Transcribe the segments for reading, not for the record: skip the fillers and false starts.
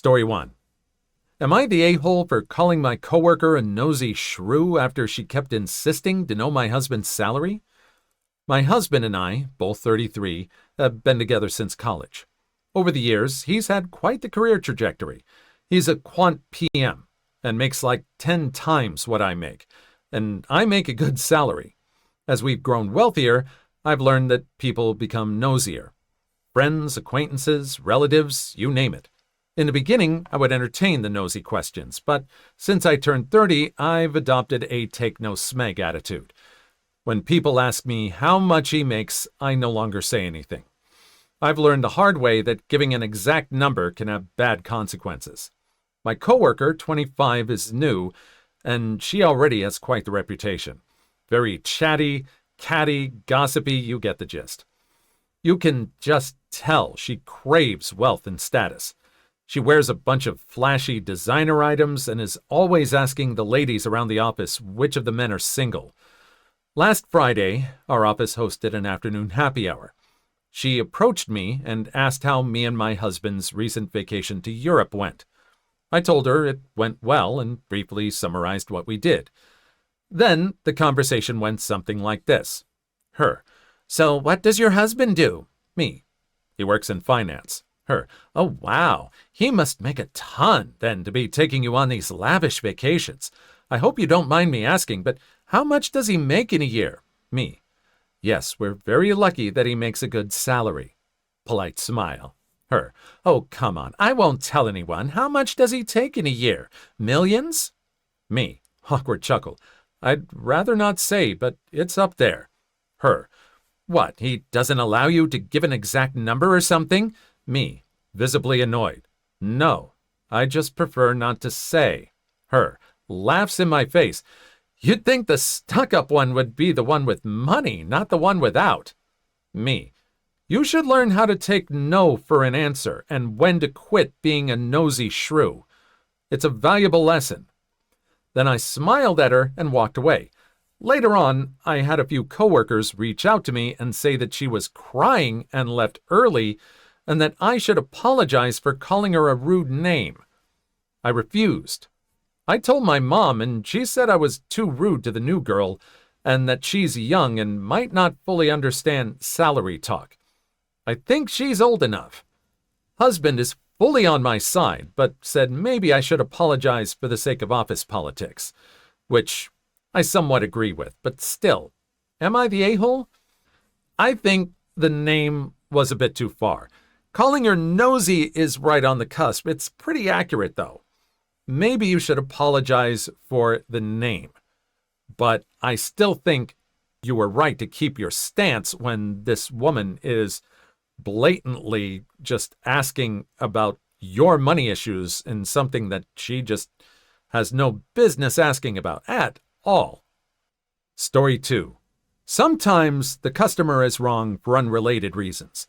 Story 1. Am I the a-hole for calling my coworker a nosy shrew after she kept insisting to know my husband's salary? My husband and I, both 33, have been together since college. Over the years, he's had quite the career trajectory. He's a quant PM and makes like 10 times what I make, and I make a good salary. As we've grown wealthier, I've learned that people become nosier. Friends, acquaintances, relatives, you name it. In the beginning, I would entertain the nosy questions, but since I turned 30, I've adopted a take-no-smeg attitude. When people ask me how much he makes, I no longer say anything. I've learned the hard way that giving an exact number can have bad consequences. My coworker, 25, is new, and she already has quite the reputation. Very chatty, catty, gossipy, you get the gist. You can just tell she craves wealth and status. She wears a bunch of flashy designer items and is always asking the ladies around the office which of the men are single. Last Friday, our office hosted an afternoon happy hour. She approached me and asked how me and my husband's recent vacation to Europe went. I told her it went well and briefly summarized what we did. Then the conversation went something like this. Her: "So what does your husband do?" Me: "He works in finance." Her: "Oh, wow. He must make a ton, then, to be taking you on these lavish vacations. I hope you don't mind me asking, but how much does he make in a year?" Me: "Yes, we're very lucky that he makes a good salary." Polite smile. Her: "Oh, come on. I won't tell anyone. How much does he take in a year? Millions?" Me: awkward chuckle. "I'd rather not say, but it's up there." Her: "What, he doesn't allow you to give an exact number or something?" Me, visibly annoyed. "No, I just prefer not to say." Her: laughs in my face. "You'd think the stuck-up one would be the one with money, not the one without." Me: "You should learn how to take no for an answer and when to quit being a nosy shrew. It's a valuable lesson." Then I smiled at her and walked away. Later on, I had a few coworkers reach out to me and say that she was crying and left early, and that I should apologize for calling her a rude name. I refused. I told my mom, and she said I was too rude to the new girl, and that she's young and might not fully understand salary talk. I think she's old enough. Husband is fully on my side, but said maybe I should apologize for the sake of office politics, which I somewhat agree with, but still, am I the a-hole? I think the name was a bit too far. Calling her nosy is right on the cusp. It's pretty accurate, though. Maybe you should apologize for the name. But I still think you were right to keep your stance when this woman is blatantly just asking about your money issues in something that she just has no business asking about at all. Story 2. Sometimes the customer is wrong for unrelated reasons.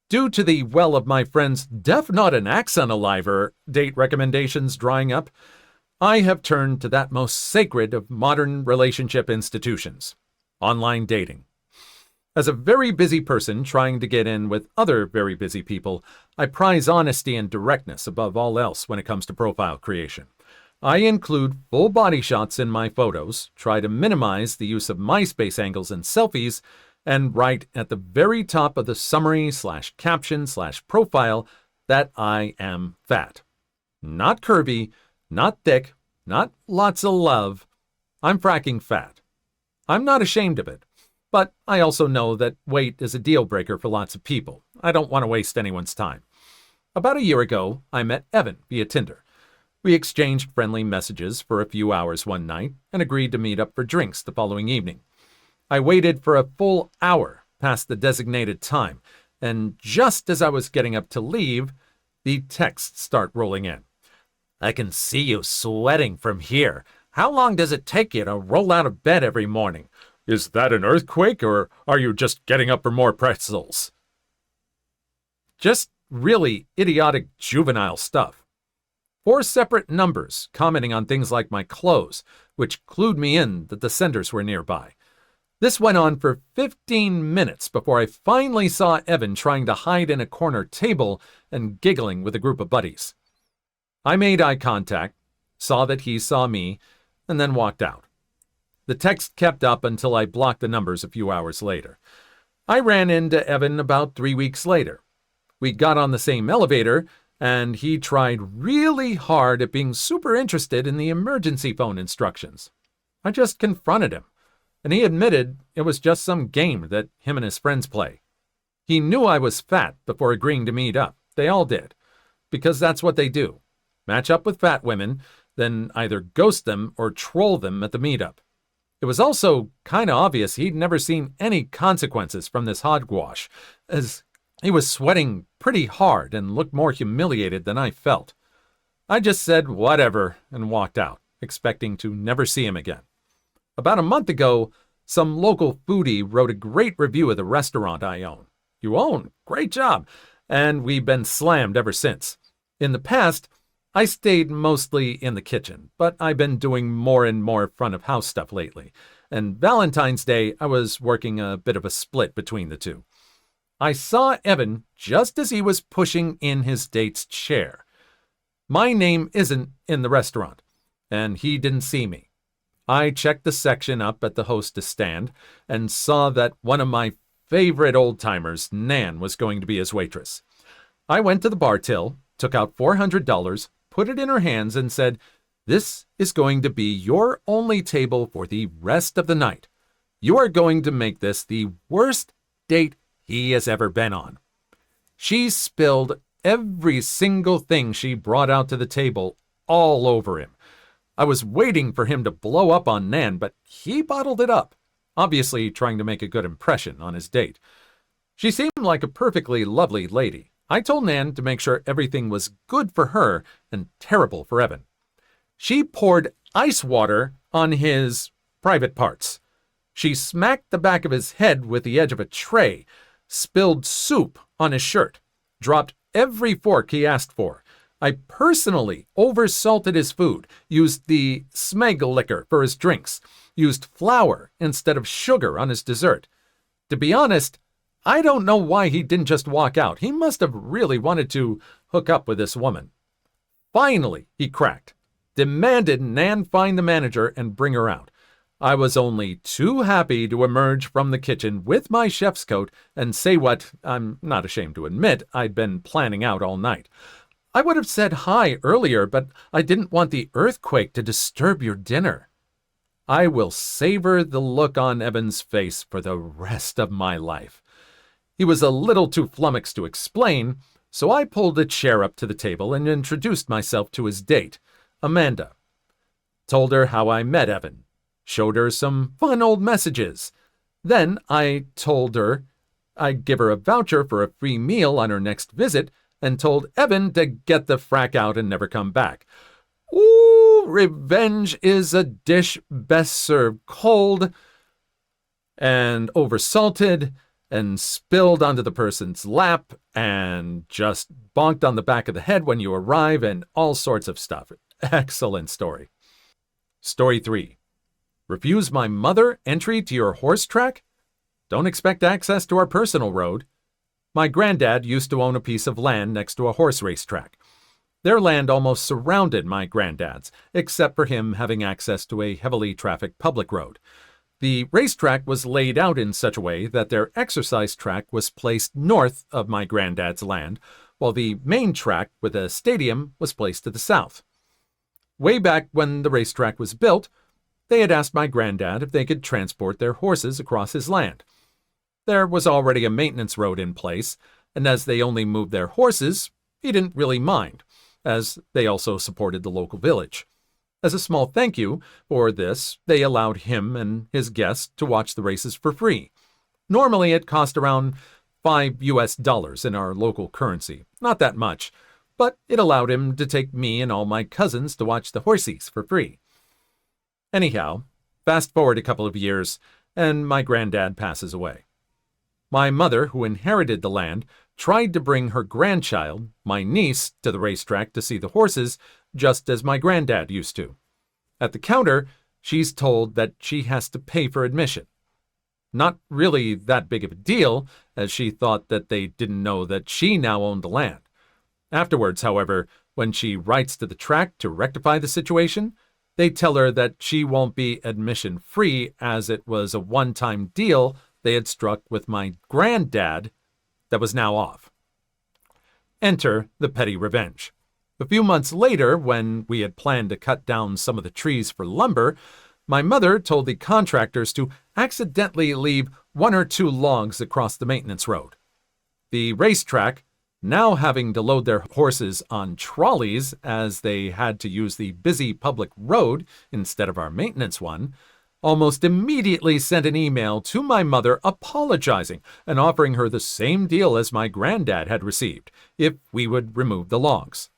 Due to the well of my friend's Def Not an Axe Unaliver date recommendations drying up, I have turned to that most sacred of modern relationship institutions: online dating. As a very busy person trying to get in with other very busy people, I prize honesty and directness above all else when it comes to profile creation. I include full body shots in my photos, try to minimize the use of MySpace angles and selfies, and write at the very top of the summary/caption/profile that I am fat. Not curvy, not thick, not lots of love. I'm fracking fat. I'm not ashamed of it, but I also know that weight is a deal breaker for lots of people. I don't want to waste anyone's time. About a year ago, I met Evan via Tinder. We exchanged friendly messages for a few hours one night and agreed to meet up for drinks the following evening. I waited for a full hour past the designated time, and just as I was getting up to leave, the texts start rolling in. "I can see you sweating from here. How long does it take you to roll out of bed every morning? Is that an earthquake, or are you just getting up for more pretzels?" Just really idiotic juvenile stuff. 4 separate numbers commenting on things like my clothes, which clued me in that the senders were nearby. This went on for 15 minutes before I finally saw Evan trying to hide in a corner table and giggling with a group of buddies. I made eye contact, saw that he saw me, and then walked out. The text kept up until I blocked the numbers a few hours later. I ran into Evan about 3 weeks later. We got on the same elevator, and he tried really hard at being super interested in the emergency phone instructions. I just confronted him, and he admitted it was just some game that him and his friends play. He knew I was fat before agreeing to meet up. They all did, because that's what they do. Match up with fat women, then either ghost them or troll them at the meetup. It was also kind of obvious he'd never seen any consequences from this hogwash, as he was sweating pretty hard and looked more humiliated than I felt. I just said whatever and walked out, expecting to never see him again. About a month ago, some local foodie wrote a great review of the restaurant I own. You own? Great job! And we've been slammed ever since. In the past, I stayed mostly in the kitchen, but I've been doing more and more front-of-house stuff lately, and Valentine's Day I was working a bit of a split between the two. I saw Evan just as he was pushing in his date's chair. My name isn't in the restaurant, and he didn't see me. I checked the section up at the hostess stand and saw that one of my favorite old-timers, Nan, was going to be his waitress. I went to the bar till, took out $400, put it in her hands, and said, "This is going to be your only table for the rest of the night. You are going to make this the worst date he has ever been on." She spilled every single thing she brought out to the table all over him. I was waiting for him to blow up on Nan, but he bottled it up, obviously trying to make a good impression on his date. She seemed like a perfectly lovely lady. I told Nan to make sure everything was good for her and terrible for Evan. She poured ice water on his private parts. She smacked the back of his head with the edge of a tray, spilled soup on his shirt, dropped every fork he asked for. I personally oversalted his food, used the smeg liquor for his drinks, used flour instead of sugar on his dessert. To be honest, I don't know why he didn't just walk out. He must have really wanted to hook up with this woman. Finally, he cracked, demanded Nan find the manager and bring her out. I was only too happy to emerge from the kitchen with my chef's coat and say what, I'm not ashamed to admit, I'd been planning out all night. I would have said hi earlier, but I didn't want the earthquake to disturb your dinner. I will savor the look on Evan's face for the rest of my life. He was a little too flummoxed to explain, so I pulled a chair up to the table and introduced myself to his date, Amanda. Told her how I met Evan. Showed her some fun old messages. Then I told her I'd give her a voucher for a free meal on her next visit and told Evan to get the frack out and never come back. Ooh, revenge is a dish best served cold and oversalted and spilled onto the person's lap and just bonked on the back of the head when you arrive and all sorts of stuff. Excellent story. Story 3. Refuse my mother entry to your horse track? Don't expect access to our personal road. My granddad used to own a piece of land next to a horse race track. Their land almost surrounded my granddad's, except for him having access to a heavily trafficked public road. The racetrack was laid out in such a way that their exercise track was placed north of my granddad's land, while the main track with a stadium was placed to the south. Way back when the racetrack was built, they had asked my granddad if they could transport their horses across his land. There was already a maintenance road in place, and as they only moved their horses, he didn't really mind, as they also supported the local village. As a small thank you for this, they allowed him and his guests to watch the races for free. Normally it cost around $5 in our local currency, not that much, but it allowed him to take me and all my cousins to watch the horsies for free. Anyhow, fast forward a couple of years, and my granddad passes away. My mother, who inherited the land, tried to bring her grandchild, my niece, to the racetrack to see the horses, just as my granddad used to. At the counter, she's told that she has to pay for admission. Not really that big of a deal, as she thought that they didn't know that she now owned the land. Afterwards, however, When she writes to the track to rectify the situation, they tell her that she won't be admission-free as it was a one-time deal they had struck with my granddad that was now off. Enter the petty revenge. A few months later, when we had planned to cut down some of the trees for lumber, my mother told the contractors to accidentally leave 1 or 2 logs across the maintenance road. The racetrack, now having to load their horses on trolleys as they had to use the busy public road instead of our maintenance one, almost immediately sent an email to my mother apologizing and offering her the same deal as my granddad had received if we would remove the logs.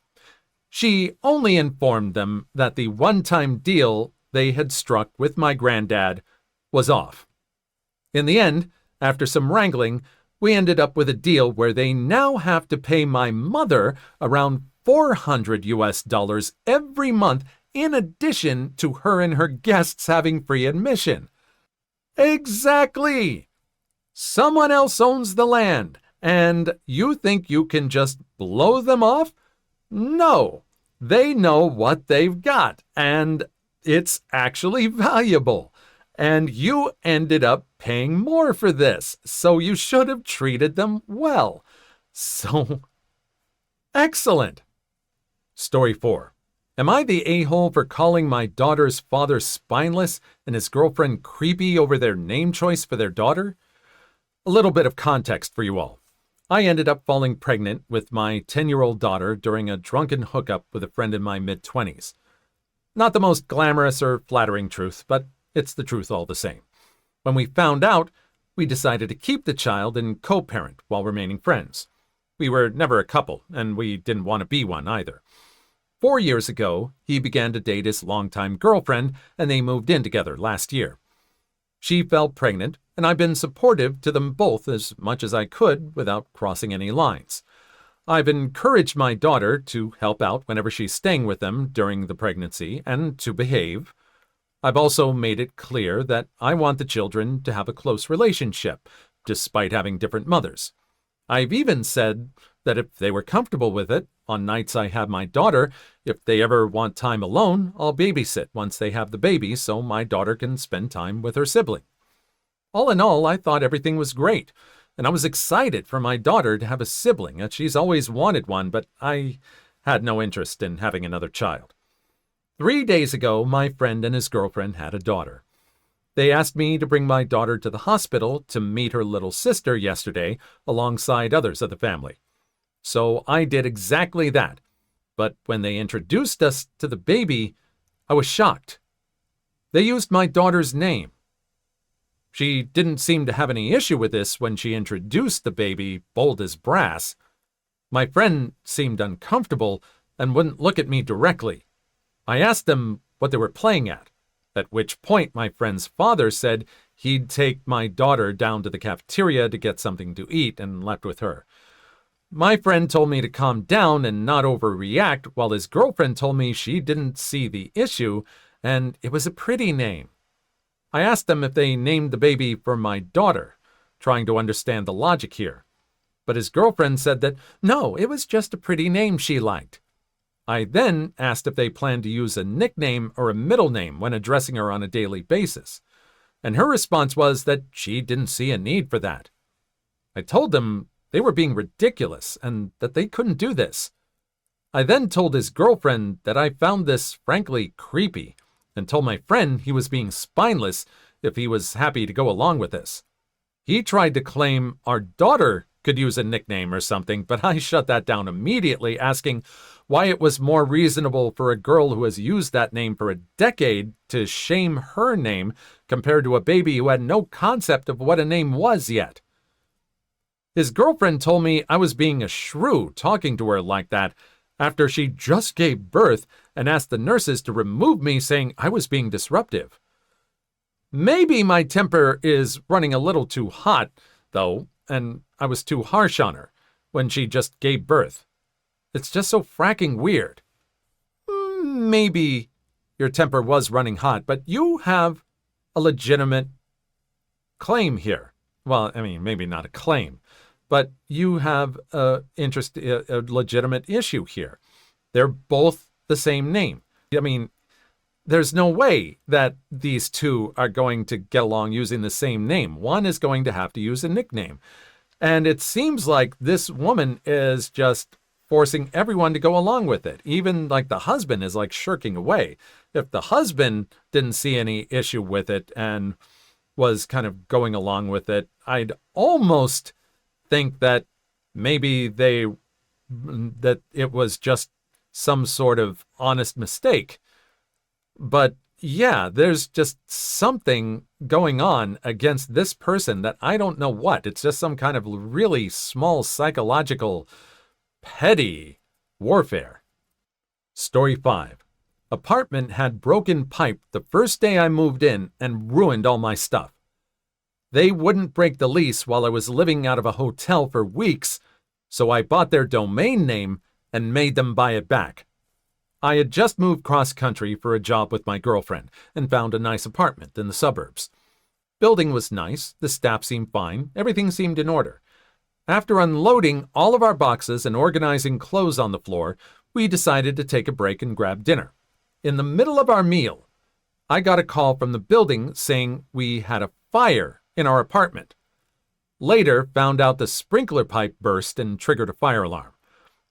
She only informed them that the one-time deal they had struck with my granddad was off. In the end, after some wrangling, we ended up with a deal where they now have to pay my mother around $400 every month in addition to her and her guests having free admission. Exactly! Someone else owns the land, and you think you can just blow them off? No, they know what they've got, and it's actually valuable. And you ended up paying more for this, so you should have treated them well. So, excellent. Story 4. Am I the a-hole for calling my daughter's father spineless and his girlfriend creepy over their name choice for their daughter? A little bit of context for you all. I ended up falling pregnant with my 10-year-old daughter during a drunken hookup with a friend in my mid-20s. Not the most glamorous or flattering truth, but it's the truth all the same. When we found out, we decided to keep the child and co-parent while remaining friends. We were never a couple, and we didn't want to be one either. 4 years ago, he began to date his longtime girlfriend, and they moved in together last year. She fell pregnant, and I've been supportive to them both as much as I could without crossing any lines. I've encouraged my daughter to help out whenever she's staying with them during the pregnancy and to behave. I've also made it clear that I want the children to have a close relationship, despite having different mothers. I've even said that if they were comfortable with it, on nights I have my daughter, if they ever want time alone, I'll babysit once they have the baby so my daughter can spend time with her sibling. All in all, I thought everything was great, and I was excited for my daughter to have a sibling, as she's always wanted one, but I had no interest in having another child. 3 days ago, my friend and his girlfriend had a daughter. They asked me to bring my daughter to the hospital to meet her little sister yesterday alongside others of the family. So I did exactly that. But when they introduced us to the baby, I was shocked. They used my daughter's name. She didn't seem to have any issue with this when she introduced the baby, bold as brass. My friend seemed uncomfortable and wouldn't look at me directly. I asked them what they were playing at which point my friend's father said he'd take my daughter down to the cafeteria to get something to eat and left with her. My friend told me to calm down and not overreact, while his girlfriend told me she didn't see the issue and it was a pretty name. I asked them if they named the baby for my daughter, trying to understand the logic here. But his girlfriend said that no, it was just a pretty name she liked. I then asked if they planned to use a nickname or a middle name when addressing her on a daily basis, and her response was that she didn't see a need for that. I told them they were being ridiculous and that they couldn't do this. I then told his girlfriend that I found this frankly creepy and told my friend he was being spineless if he was happy to go along with this. He tried to claim our daughter could use a nickname or something, but I shut that down immediately, asking why it was more reasonable for a girl who has used that name for a decade to shame her name compared to a baby who had no concept of what a name was yet. His girlfriend told me I was being a shrew talking to her like that after she just gave birth and asked the nurses to remove me, saying I was being disruptive. Maybe my temper is running a little too hot, though, and I was too harsh on her when she just gave birth. It's just so fracking weird. Maybe your temper was running hot, but you have a legitimate claim here. Well, I mean, maybe not a claim, but you have a legitimate issue here. They're both the same name. I mean, there's no way that these two are going to get along using the same name. One is going to have to use a nickname. And it seems like this woman is just forcing everyone to go along with it. Even like the husband is like shirking away. If the husband didn't see any issue with it and was kind of going along with it, I'd almost think that maybe that it was just some sort of honest mistake. But yeah, there's just something going on against this person that I don't know what. It's just some kind of really small psychological, petty warfare. Story 5. Apartment had broken pipe the first day I moved in and ruined all my stuff. They wouldn't break the lease while I was living out of a hotel for weeks, so I bought their domain name and made them buy it back. I had just moved cross-country for a job with my girlfriend and found a nice apartment in the suburbs. Building was nice, the staff seemed fine, everything seemed in order. After unloading all of our boxes and organizing clothes on the floor, we decided to take a break and grab dinner. In the middle of our meal, I got a call from the building saying we had a fire in our apartment. Later, found out the sprinkler pipe burst and triggered a fire alarm.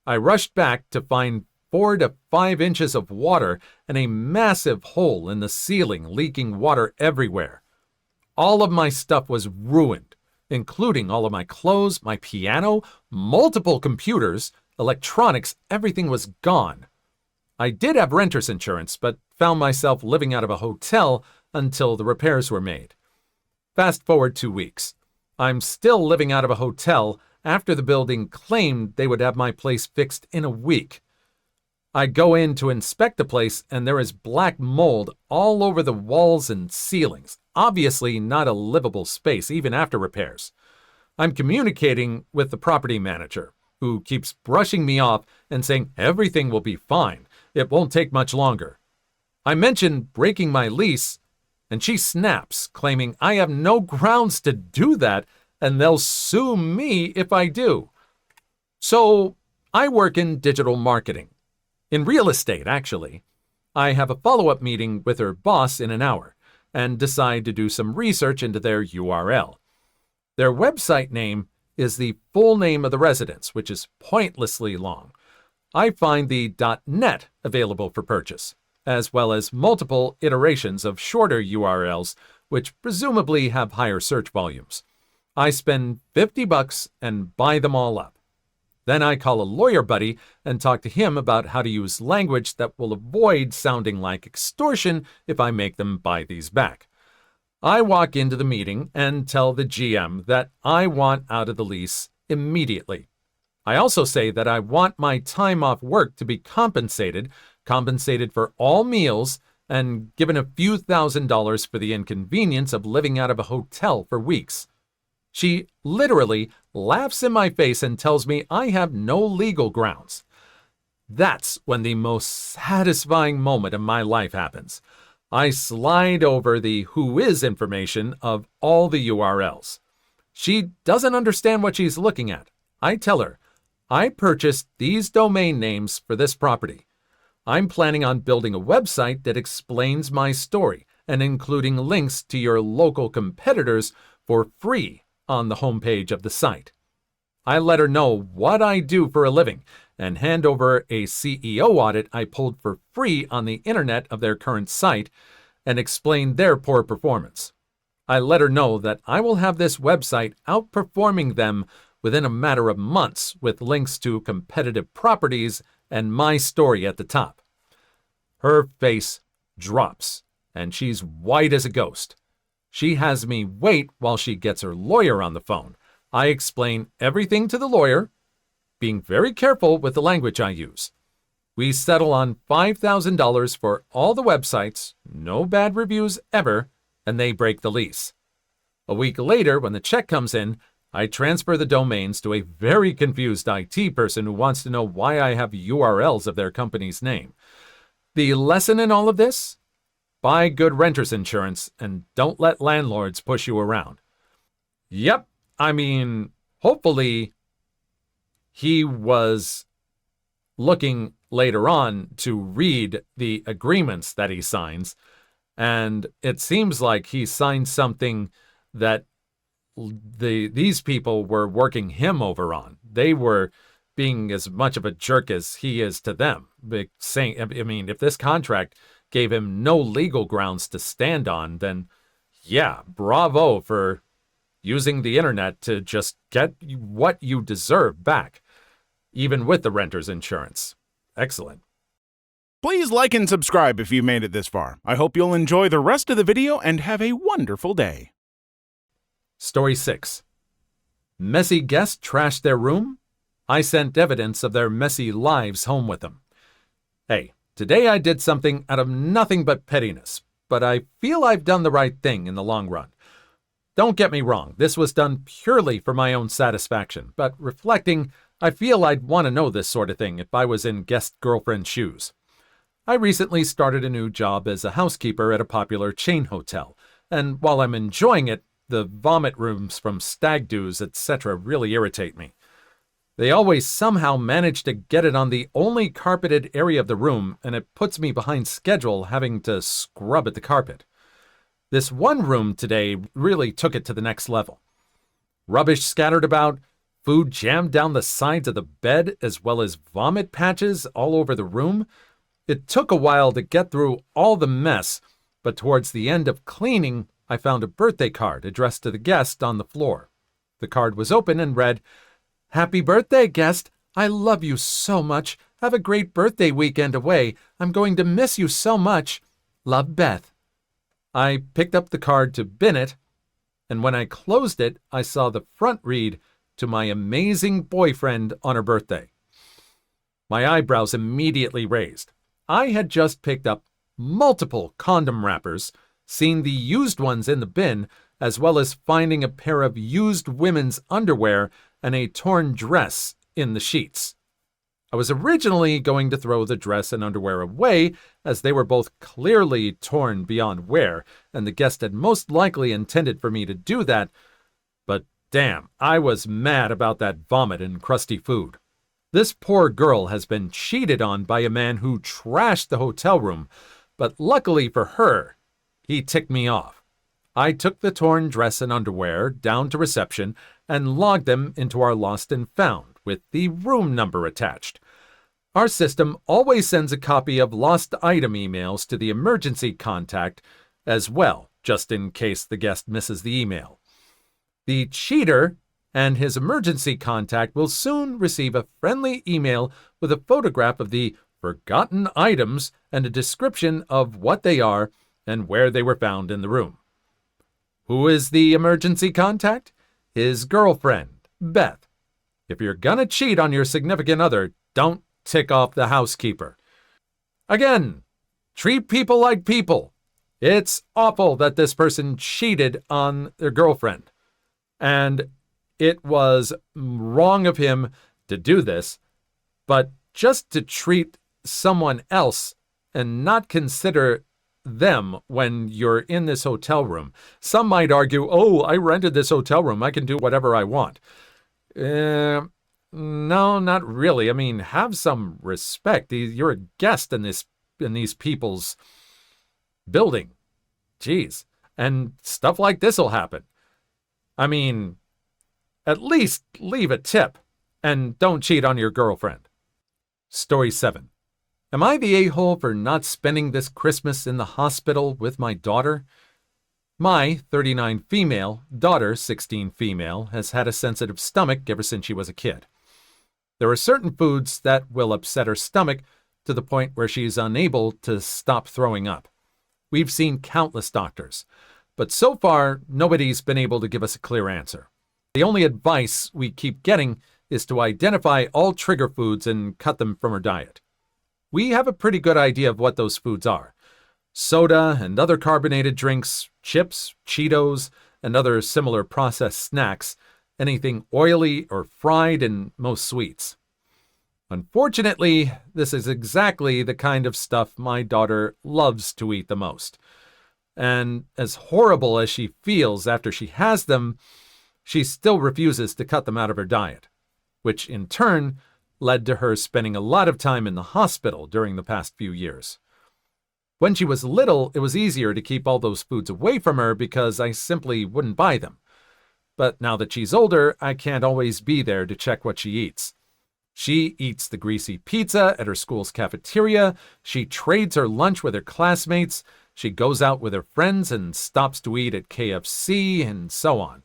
I rushed back to find 4 to 5 inches of water and a massive hole in the ceiling, leaking water everywhere. All of my stuff was ruined, including all of my clothes, my piano, multiple computers, electronics, everything was gone. I did have renter's insurance, but found myself living out of a hotel until the repairs were made. Fast forward 2 weeks. I'm still living out of a hotel after the building claimed they would have my place fixed in a week. I go in to inspect the place and there is black mold all over the walls and ceilings. Obviously not a livable space even after repairs. I'm communicating with the property manager, who keeps brushing me off and saying everything will be fine. It won't take much longer. I mention breaking my lease and she snaps, claiming I have no grounds to do that and they'll sue me if I do. So I work in digital marketing. In real estate, actually. I have a follow-up meeting with her boss in an hour and decide to do some research into their URL. Their website name is the full name of the residence, which is pointlessly long. I find the .net available for purchase, as well as multiple iterations of shorter URLs, which presumably have higher search volumes. I spend $50 and buy them all up. Then I call a lawyer buddy and talk to him about how to use language that will avoid sounding like extortion if I make them buy these back. I walk into the meeting and tell the GM that I want out of the lease immediately. I also say that I want my time off work to be compensated for all meals, and given a few $1,000s for the inconvenience of living out of a hotel for weeks. She literally laughs in my face and tells me I have no legal grounds. That's when the most satisfying moment of my life happens. I slide over the who is information of all the URLs. She doesn't understand what she's looking at. I tell her, I purchased these domain names for this property. I'm planning on building a website that explains my story and including links to your local competitors for free on the homepage of the site. I let her know what I do for a living and hand over a CEO audit I pulled for free on the internet of their current site and explain their poor performance. I let her know that I will have this website outperforming them within a matter of months with links to competitive properties and my story at the top. Her face drops and she's white as a ghost. She has me wait while she gets her lawyer on the phone. I explain everything to the lawyer, being very careful with the language I use. We settle on $5,000 for all the websites, no bad reviews ever, and they break the lease. A week later, when the check comes in, I transfer the domains to a very confused IT person who wants to know why I have URLs of their company's name. The lesson in all of this? Buy good renter's insurance and don't let landlords push you around. Yep, I mean, hopefully he was looking later on to read the agreements that he signs, and it seems like he signed something that these people were working him over on. They were being as much of a jerk as he is to them. Saying, I mean, if this contract gave him no legal grounds to stand on, then yeah, bravo for using the internet to just get what you deserve back, even with the renter's insurance. Excellent. Please like and subscribe if you made it this far. I hope you'll enjoy the rest of the video and have a wonderful day. Story 6. Messy guests trashed their room? I sent evidence of their messy lives home with them. Hey, today I did something out of nothing but pettiness, but I feel I've done the right thing in the long run. Don't get me wrong, this was done purely for my own satisfaction, but reflecting, I feel I'd want to know this sort of thing if I was in guest girlfriend's shoes. I recently started a new job as a housekeeper at a popular chain hotel, and while I'm enjoying it, the vomit rooms from stag do's, etc. really irritate me. They always somehow manage to get it on the only carpeted area of the room, and it puts me behind schedule having to scrub at the carpet. This one room today really took it to the next level. Rubbish scattered about, food jammed down the sides of the bed, as well as vomit patches all over the room. It took a while to get through all the mess, but towards the end of cleaning, I found a birthday card addressed to the guest on the floor. The card was open and read, "Happy birthday, guest. I love you so much. Have a great birthday weekend away. I'm going to miss you so much. Love, Beth." I picked up the card to bin it, and when I closed it, I saw the front read, "To my amazing boyfriend on her birthday." My eyebrows immediately raised. I had just picked up multiple condom wrappers, seen the used ones in the bin, as well as finding a pair of used women's underwear and a torn dress in the sheets. I was originally going to throw the dress and underwear away, as they were both clearly torn beyond wear, and the guest had most likely intended for me to do that, but damn, I was mad about that vomit and crusty food. This poor girl has been cheated on by a man who trashed the hotel room, but luckily for her, he ticked me off. I took the torn dress and underwear down to reception and logged them into our lost and found, with the room number attached. Our system always sends a copy of lost item emails to the emergency contact as well, just in case the guest misses the email. The cheater and his emergency contact will soon receive a friendly email with a photograph of the forgotten items and a description of what they are and where they were found in the room. Who is the emergency contact? His girlfriend, Beth. If you're gonna cheat on your significant other, don't tick off the housekeeper. Again, treat people like people. It's awful that this person cheated on their girlfriend. And it was wrong of him to do this, but just to treat someone else and not consider them when you're in this hotel room. Some might argue, oh, I rented this hotel room. I can do whatever I want. No, not really. I mean, have some respect. You're a guest in these people's building. Jeez. And stuff like this will happen. I mean, at least leave a tip and don't cheat on your girlfriend. Story 7. Am I the a-hole for not spending this Christmas in the hospital with my daughter? My 39 female daughter, 16 female, has had a sensitive stomach ever since she was a kid. There are certain foods that will upset her stomach to the point where she is unable to stop throwing up. We've seen countless doctors, but so far nobody's been able to give us a clear answer. The only advice we keep getting is to identify all trigger foods and cut them from her diet. We have a pretty good idea of what those foods are. Soda and other carbonated drinks, chips, Cheetos, and other similar processed snacks, anything oily or fried, and most sweets. Unfortunately, this is exactly the kind of stuff my daughter loves to eat the most. And as horrible as she feels after she has them, she still refuses to cut them out of her diet, which in turn led to her spending a lot of time in the hospital during the past few years. When she was little, it was easier to keep all those foods away from her because I simply wouldn't buy them. But now that she's older, I can't always be there to check what she eats. She eats the greasy pizza at her school's cafeteria, she trades her lunch with her classmates, she goes out with her friends and stops to eat at KFC, and so on.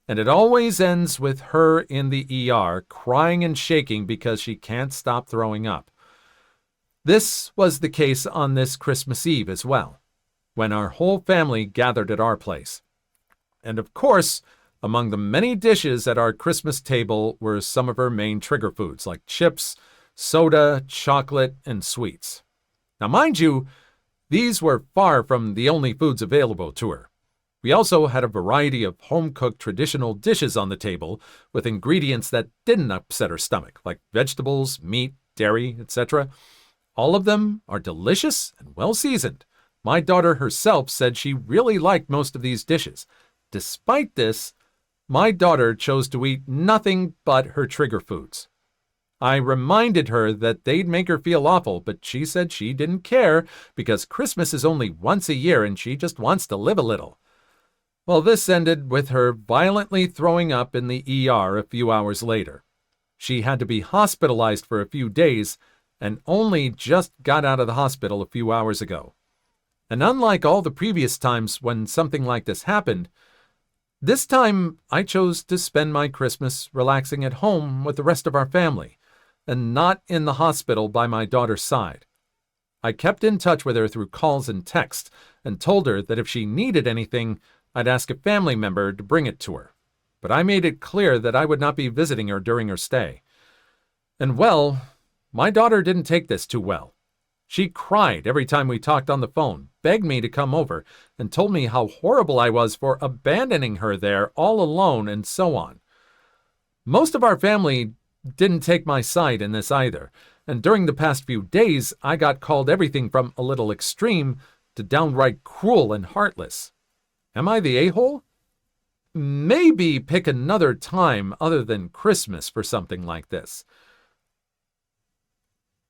And it always ends with her in the ER, crying and shaking because she can't stop throwing up. This was the case on this Christmas Eve as well, when our whole family gathered at our place. And of course, among the many dishes at our Christmas table were some of her main trigger foods like chips, soda, chocolate, and sweets. Now, mind you, these were far from the only foods available to her. We also had a variety of home-cooked traditional dishes on the table with ingredients that didn't upset her stomach, like vegetables, meat, dairy, etc. All of them are delicious and well-seasoned. My daughter herself said she really liked most of these dishes. Despite this, my daughter chose to eat nothing but her trigger foods. I reminded her that they'd make her feel awful, but she said she didn't care because Christmas is only once a year and she just wants to live a little. Well, this ended with her violently throwing up in the ER a few hours later. She had to be hospitalized for a few days and only just got out of the hospital a few hours ago. And unlike all the previous times when something like this happened, this time I chose to spend my Christmas relaxing at home with the rest of our family, and not in the hospital by my daughter's side. I kept in touch with her through calls and texts, and told her that if she needed anything, I'd ask a family member to bring it to her. But I made it clear that I would not be visiting her during her stay. And well, my daughter didn't take this too well. She cried every time we talked on the phone, begged me to come over, and told me how horrible I was for abandoning her there all alone, and so on. Most of our family didn't take my side in this either, and during the past few days, I got called everything from a little extreme to downright cruel and heartless. Am I the a-hole? Maybe pick another time other than Christmas for something like this.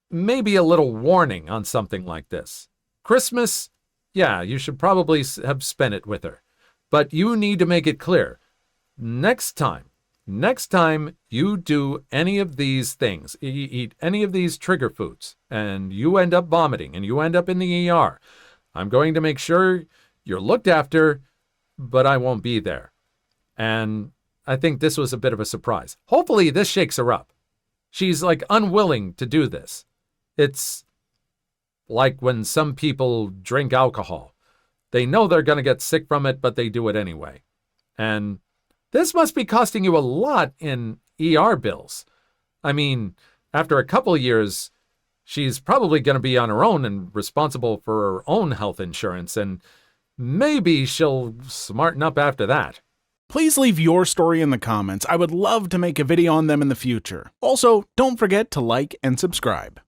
Maybe a little warning on something like this. Christmas, yeah, you should probably have spent it with her. But you need to make it clear. Next time you do any of these things, you eat any of these trigger foods, and you end up vomiting, and you end up in the ER, I'm going to make sure you're looked after, but I won't be there. And I think this was a bit of a surprise. Hopefully this shakes her up. She's unwilling to do this. It's like when some people drink alcohol. They know they're going to get sick from it, but they do it anyway. And this must be costing you a lot in ER bills. I mean, after a couple years, she's probably going to be on her own and responsible for her own health insurance, and maybe she'll smarten up after that. Please leave your story in the comments. I would love to make a video on them in the future. Also, don't forget to like and subscribe.